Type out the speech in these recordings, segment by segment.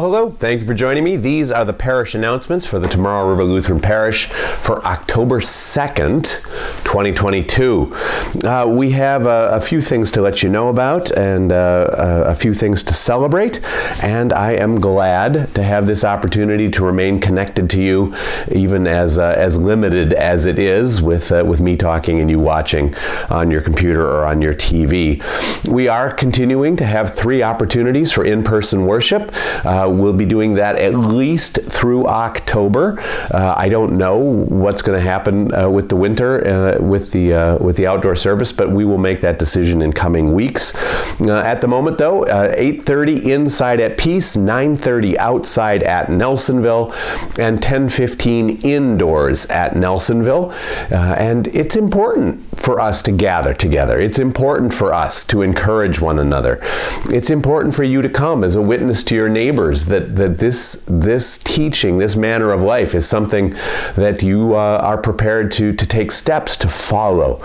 Hello, thank you for joining me. These are the parish announcements for the Tomorrow River Lutheran Parish for October 2nd, 2022. We have a few things to let you know about and a few things to celebrate, and I am glad to have this opportunity to remain connected to you, even as limited as it is with me talking and you watching on your computer or on your TV. We are continuing to have 3 opportunities for in-person worship. We'll be doing that at least through October. I don't know what's going to happen with the winter, with the outdoor service, but we will make that decision in coming weeks. At the moment, though, 8:30 inside at Peace, 9:30 outside at Nelsonville, and 10:15 indoors at Nelsonville. And it's important for us to gather together. It's important for us to encourage one another. It's important for you to come as a witness to your neighbors that this teaching, this manner of life is something that you are prepared to take steps to follow,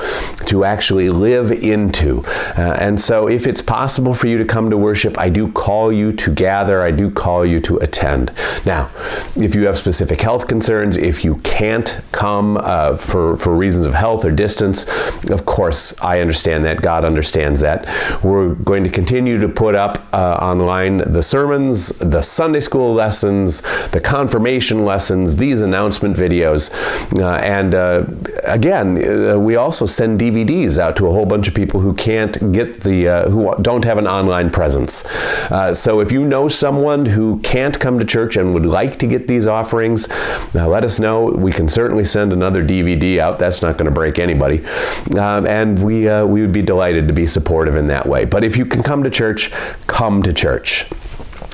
to actually live into. And so if it's possible for you to come to worship, I do call you to gather. I do call you to attend. Now, if you have specific health concerns, if you can't come for reasons of health or distance, of course, I understand that. God understands that. We're going to continue to put up online the sermons, the Sunday school lessons, the confirmation lessons, these announcement videos. And again, we also send DVDs out to a whole bunch of people who can't get who don't have an online presence. So if you know someone who can't come to church and would like to get these offerings, let us know. We can certainly send another DVD out. That's not going to break anybody. And we would be delighted to be supportive in that way. But if you can come to church, come to church.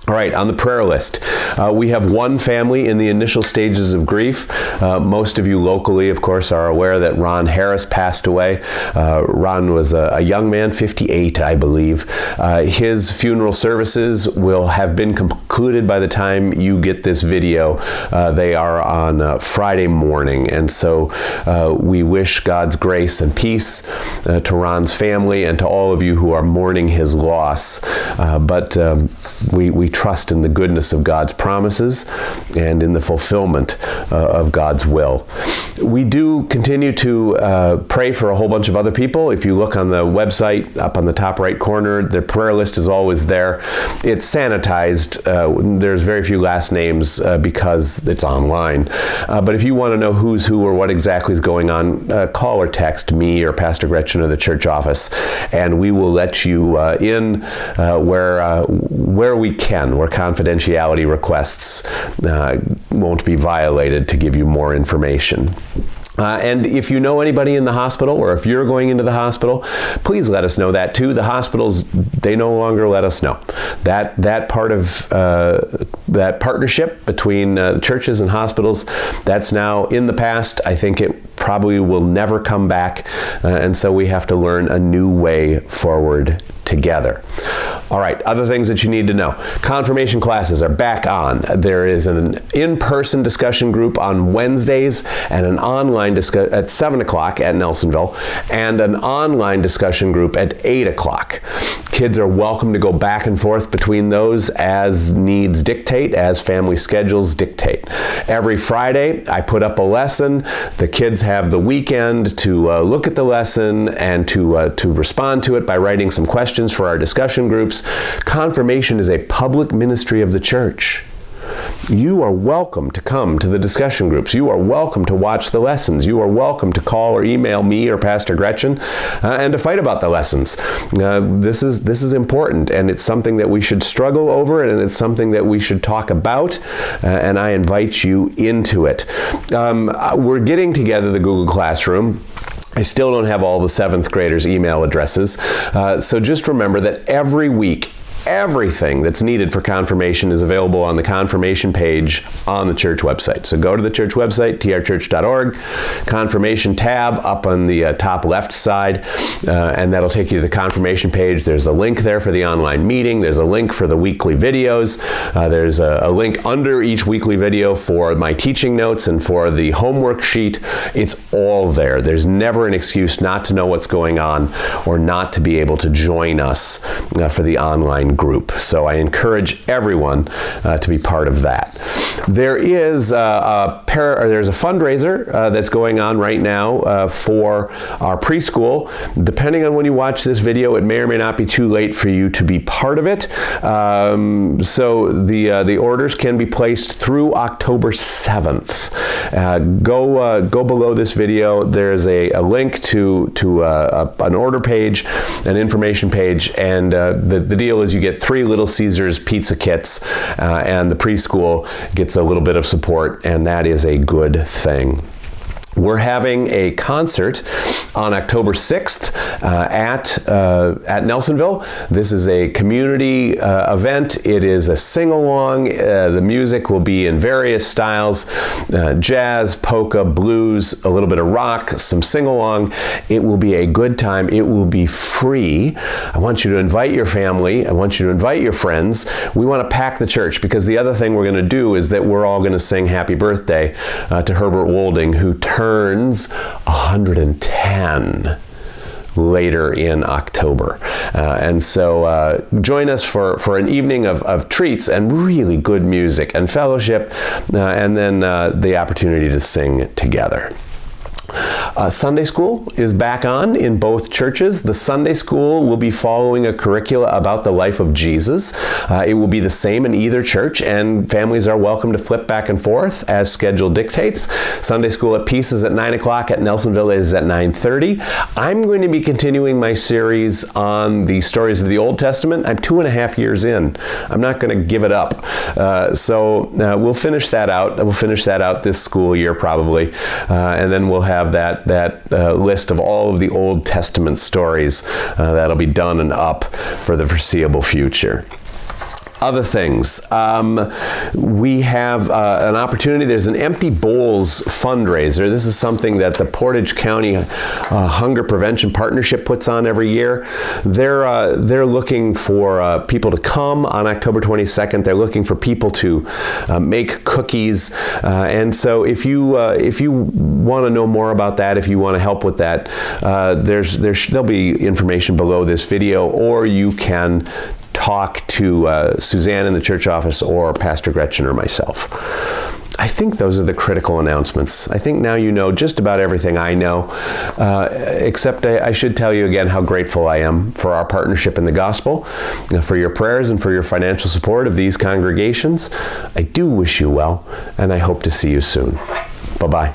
All right, on the prayer list, we have one family in the initial stages of grief. Most of you locally, of course, are aware that Ron Harris passed away. Ron was a young man, 58, I believe. His funeral services will have been concluded by the time you get this video. They are on Friday morning, and so we wish God's grace and peace to Ron's family and to all of you who are mourning his loss. But we trust in the goodness of God's promises and in the fulfillment of God's will. We do continue to pray for a whole bunch of other people. If you look on the website, up on the top right corner, the prayer list is always there. It's sanitized. There's very few last names because it's online. But if you want to know who's who or what exactly is going on, call or text me or Pastor Gretchen or the church office, and we will let you in where we can, where confidentiality requests won't be violated, to give you more information. And if you know anybody in the hospital, or if you're going into the hospital, please let us know that too. The hospitals, they no longer let us know. That part of that partnership between churches and hospitals, that's now in the past. I think it probably will never come back. And so we have to learn a new way forward together. All right, other things that you need to know. Confirmation classes are back on. There is an in-person discussion group on Wednesdays and an online discussion at 7 o'clock at Nelsonville, and an online discussion group at 8 o'clock. Kids are welcome to go back and forth between those as needs dictate, as family schedules dictate. Every Friday, I put up a lesson. The kids have the weekend to look at the lesson and to respond to it by writing some questions for our discussion groups. Confirmation is a public ministry of the church. You are welcome to come to the discussion groups. You are welcome to watch the lessons. You are welcome to call or email me or Pastor Gretchen and to fight about the lessons. This is important, and it's something that we should struggle over, and it's something that we should talk about, and I invite you into it. We're getting together the Google Classroom. I still don't have all the 7th graders' email addresses, so just remember that every week, everything that's needed for confirmation is available on the confirmation page on the church website. So go to the church website, trchurch.org, confirmation tab up on the top left side, and that'll take you to the confirmation page. There's a link there for the online meeting. There's a link for the weekly videos. There's a link under each weekly video for my teaching notes and for the homework sheet. It's all there. There's never an excuse not to know what's going on or not to be able to join us for the online Communion group. So I encourage everyone to be part of that. There is there's a fundraiser that's going on right now for our preschool. Depending on when you watch this video, it may or may not be too late for you to be part of it. So the orders can be placed through October 7th. Go below this video. There's a link to an order page, an information page, and the deal is you get 3 Little Caesars pizza kits, and the preschool gets a little bit of support, and that is a good thing. We're having a concert on October 6th at Nelsonville. This is a community event. It is a sing-along. The music will be in various styles, jazz, polka, blues, a little bit of rock, some sing-along. It will be a good time. It will be free. I want you to invite your family. I want you to invite your friends. We want to pack the church, because the other thing we're going to do is that we're all going to sing happy birthday to Herbert Wolding, who turns 110 later in October. And so join us for an evening of treats and really good music and fellowship, and then the opportunity to sing together. Sunday school is back on in both churches. The Sunday school will be following a curricula about the life of Jesus. It will be the same in either church, and families are welcome to flip back and forth as schedule dictates. Sunday school at Peace is at 9 o'clock. At Nelsonville is at 9:30. I'm going to be continuing my series on the stories of the Old Testament. I'm 2.5 years in. I'm not going to give it up. So we'll finish that out. We'll finish that out this school year probably, and then we'll have that list of all of the Old Testament stories that'll be done and up for the foreseeable future. Other things. We have an opportunity. There's an Empty Bowls fundraiser. This is something that the Portage County Hunger Prevention Partnership puts on every year. They're looking for people to come on October 22nd. They're looking for people to make cookies. And so if you want to know more about that, if you want to help with that, there'll be information below this video, or you can talk to Suzanne in the church office or Pastor Gretchen or myself. I think those are the critical announcements. I think now you know just about everything I know, except I should tell you again how grateful I am for our partnership in the gospel, for your prayers and for your financial support of these congregations. I do wish you well, and I hope to see you soon. Bye-bye.